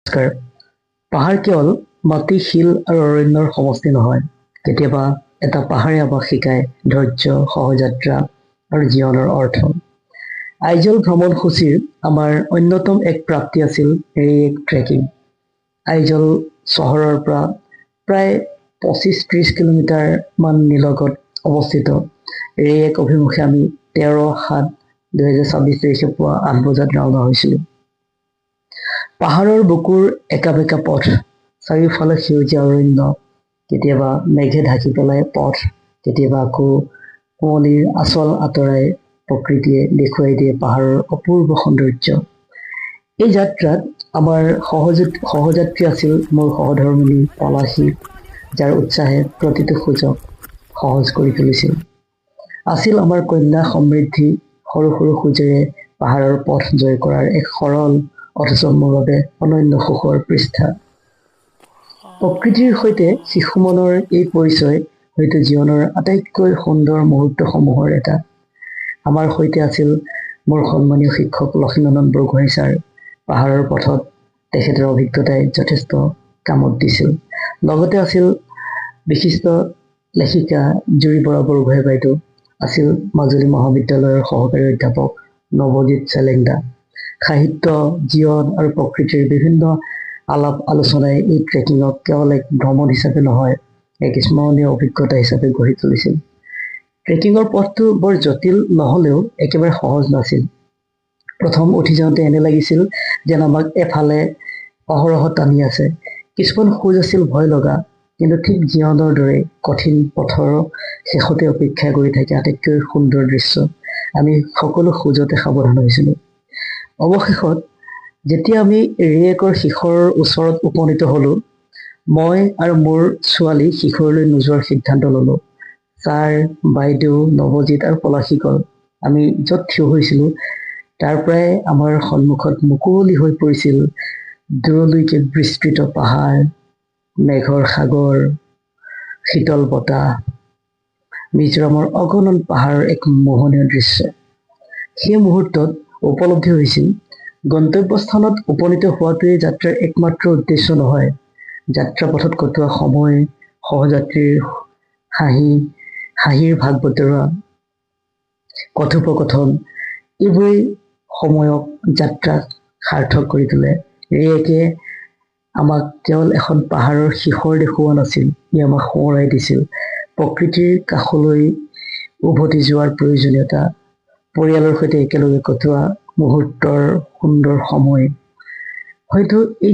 নমস্কাৰ। পাহাৰ কেৱল মাটি, শিল আৰু অৰণ্যৰ সমষ্টি নহয়। কেতিয়াবা এটা পাহাৰে আমাক শিকায় ধৈৰ্য, সহযাত্ৰা আৰু জীৱনৰ অৰ্থ। আইজল ভ্ৰমণসূচীৰ আমাৰ অন্যতম এক প্ৰাপ্তি আছিল ৰেক ট্ৰেকিং। আইজল চহৰৰ পৰা প্ৰায় 25-30 কিলোমিটাৰ মান নিলগত অৱস্থিত ৰেক অভিমুখে আমি 13/7/2026 তাৰিখে পুৱা 8 বজাত ৰাওনা হৈছিলোঁ। পাহাৰৰ বুকুৰ একা-বেকা পথ, চাৰিওফালে সেউজীয়া অৰণ্য, কেতিয়াবা মেঘে ঢাকি পেলাই পথ, কেতিয়াবা আকৌ কুঁৱলীৰ আঁচল আঁতৰাই প্ৰকৃতিয়ে দেখুৱাই দিয়ে পাহাৰৰ অপূৰ্ব সৌন্দৰ্য। এই যাত্ৰাত আমাৰ সহযাত্ৰী আছিল মোৰ সহধৰ্মিনী পলাশী, যাৰ উৎসাহে প্ৰতিটো খোজক সহজ কৰি তুলিছিল। আছিল আমাৰ কন্যা সমৃদ্ধি, সৰু সৰু খোজেৰে পাহাৰৰ পথ জয় কৰাৰ এক সৰল অথচ মোৰ বাবে অনন্য সুখৰ পৃষ্ঠা। প্ৰকৃতিৰ সৈতে শিশু মনৰ এই পৰিচয় হয়তো জীৱনৰ আটাইতকৈ সুন্দৰ মুহূৰ্তসমূহৰ এটা। আমাৰ সৈতে আছিল মোৰ সন্মানীয় শিক্ষক লক্ষ্মীনন্দন বৰগোহাঁই ছাৰ। পাহাৰৰ পথত তেখেতৰ অভিজ্ঞতাই যথেষ্ট কামত দিছিল। লগতে আছিল বিশিষ্ট লেখিকা জুৰি বৰা বৰগোহাঁই বাইদেউ, আছিল মাজুলী মহাবিদ্যালয়ৰ সহকাৰী অধ্যাপক নৱজিৎ চেলেংদা। সাহিত্য, জীৱন আৰু প্ৰকৃতিৰ বিভিন্ন আলাপ আলোচনাই এই ট্ৰেকিঙক কেৱল এক ভ্ৰমণ হিচাপে নহয়, এক স্মৰণীয় অভিজ্ঞতা হিচাপে গঢ়ি তুলিছিল। ট্ৰেকিঙৰ পথটো বৰ জটিল নহলেও একেবাৰে সহজ নাছিল। প্ৰথম উঠি যাওঁতে এনে লাগিছিল যেন আমাক এফালে অহৰহ টানি আছে। কিছুমান খোজ আছিল ভয় লগা, কিন্তু ঠিক জীৱনৰ দৰে কঠিন পথৰ শেষতে অপেক্ষা কৰি থাকে আটাইতকৈ সুন্দৰ দৃশ্য। আমি সকলো খোজতে সাৱধান হৈছিলোঁ। অৱশেষত যেতিয়া আমি ৰেকৰ শিখৰৰ ওচৰত উপনীত হলো, মই আৰু মোৰ ছোৱালী শিখৰলৈ নোযোৱাৰ সিদ্ধান্ত ললো। ছাৰ, বাইদেউ, নৱজিৎ আৰু পলাশীকল আমি য'ত থিয় হৈছিলো তাৰ পৰাই আমাৰ সন্মুখত মুকলি হৈ পৰিছিল দূৰলৈকে বিস্তৃত পাহাৰ, মেঘৰ সাগৰ, শীতল বতাহ, মিজোৰামৰ অগণন পাহাৰৰ এক মোহনীয় দৃশ্য। সেই মুহূৰ্তত উপলব্ধি হৈছিল গন্তব্যস্থানত উপনীত হোৱাটোৱে যাত্ৰাৰ একমাত্ৰ উদ্দেশ্য নহয়। যাত্ৰা পথত কটোৱা সময়, সহযাত্ৰীৰ হাঁহিৰ ভাগ বতৰা, কথোপকথন, এইবোৰেই সময়ক যাত্ৰাক সাৰ্থক কৰি তোলে। ৰেকে আমাক কেৱল এখন পাহাৰৰ শিখৰ দেখুওৱা নাছিল, ই আমাক সোঁৱৰাই দিছিল প্ৰকৃতিৰ কাষলৈ উভতি যোৱাৰ প্ৰয়োজনীয়তা, পৰিয়ালৰ সৈতে একেলগে কটোৱা মুহূৰ্তৰ সুন্দৰ সময়। হয়তো এই